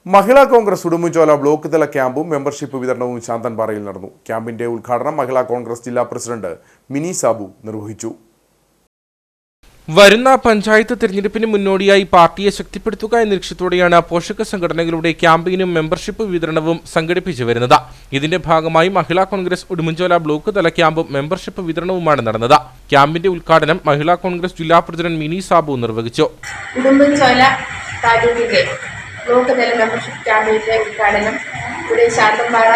മഹിളാ Congress Udumbanchola block തല ക്യാമ്പും membership വിതരണവും ശാന്തൻപാറയിൽ നടന്നു. ക്യാമ്പിന്റെ ഉദ്ഘാടനം മഹിളാ കോൺഗ്രസ് ജില്ലാ പ്രസിഡന്റ് മിനി സാബു നിർവഹിച്ചു. വരുന്ന പഞ്ചായത്ത് തിരഞ്ഞെടുപ്പിന് മുന്നോടിയായി പാർട്ടിയെ ശക്തിപ്പെടുത്തുക എന്ന ലക്ഷ്യത്തോടെയാണ് പോഷക സംഘടനകളുടെ ക്യാമ്പയിനും മെമ്പർഷിപ്പ് വിതരണവും സംഘടിപ്പിച്ചു വരുന്നത്. ഇതിന്റെ ഭാഗമായി മഹിളാ കോൺഗ്രസ് ഉടുമ്പൻചോല ബ്ലോക്ക് തല ക്യാമ്പും മെമ്പർഷിപ്പ് വിതരണവുമാണ് നടന്നത്. ക്യാമ്പിന്റെ ഉദ്ഘാടനം മഹിളാ കോൺഗ്രസ് ജില്ലാ പ്രസിഡന്റ് മിനി സാബു നിർവഹിച്ചു. ബ്ലോക്ക് തല മെമ്പർഷിപ്പ് ക്യാമ്പിന്റെ ഉദ്ഘാടനം ഇവിടെ ശാന്തൻപാറ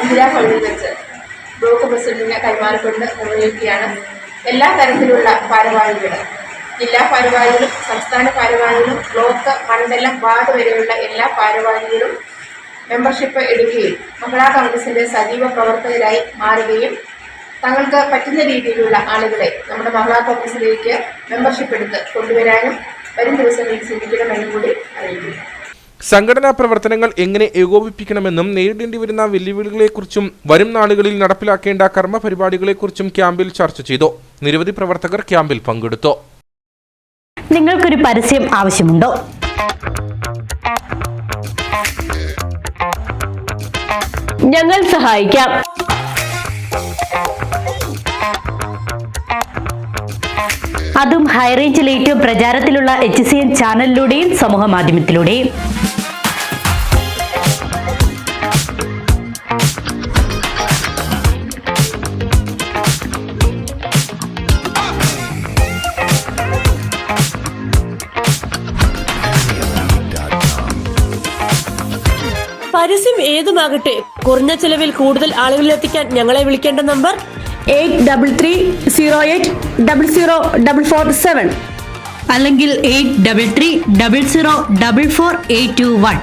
ഇന്ദിരാ ഭവനിൽ വെച്ച് ബ്ലോക്ക് പ്രസിഡന്റിനെ കൈമാറിക്കൊണ്ട് നിർവഹിക്കുകയാണ്. എല്ലാ തരത്തിലുള്ള ഭാരവാഹികളും, ജില്ലാ ഭാരവാഹികളും സംസ്ഥാന ഭാരവാഹികളും ബ്ലോക്ക് മണ്ഡലം വാർഡ് വരെയുള്ള എല്ലാ ഭാരവാഹികളും മെമ്പർഷിപ്പ് എടുക്കുകയും മഹിളാ കോൺഗ്രസിന്റെ സജീവ പ്രവർത്തകരായി മാറുകയും തങ്ങൾക്ക് പറ്റുന്ന രീതിയിലുള്ള ആളുകളെ നമ്മുടെ മഹിളാ കോൺഗ്രസിലേക്ക് മെമ്പർഷിപ്പ് എടുത്ത് കൊണ്ടുവരാനും വരും ദിവസങ്ങളിൽ ശ്രമിക്കണമെന്നും കൂടി അറിയിക്കുന്നു. സംഘടനാ പ്രവർത്തനങ്ങൾ എങ്ങനെ ഏകോപിപ്പിക്കണമെന്നും നേരിടേണ്ടി വരുന്ന വെല്ലുവിളികളെക്കുറിച്ചും വരും നാളുകളിൽ നടപ്പിലാക്കേണ്ട കർമ്മ പരിപാടികളെക്കുറിച്ചും ക്യാമ്പിൽ ചർച്ച ചെയ്തു. നിരവധി പ്രവർത്തകർ ക്യാമ്പിൽ പങ്കെടുത്തു. നിങ്ങൾക്കൊരു പരസ്യം ആവശ്യമുണ്ടോ? ഞങ്ങൾ സഹായിക്കാം. അതും ഹൈറേഞ്ചിൽ ഏറ്റവും പ്രചാരത്തിലുള്ള HCN ചാനലിലൂടെയും സമൂഹ മാധ്യമത്തിലൂടെയും. പരസ്യം ഏതുമാകട്ടെ, കുറഞ്ഞ ചെലവിൽ കൂടുതൽ ആളുകളിലെത്തിക്കാൻ ഞങ്ങളെ വിളിക്കേണ്ട നമ്പർ 8330804447 അല്ലെങ്കിൽ 8330044821.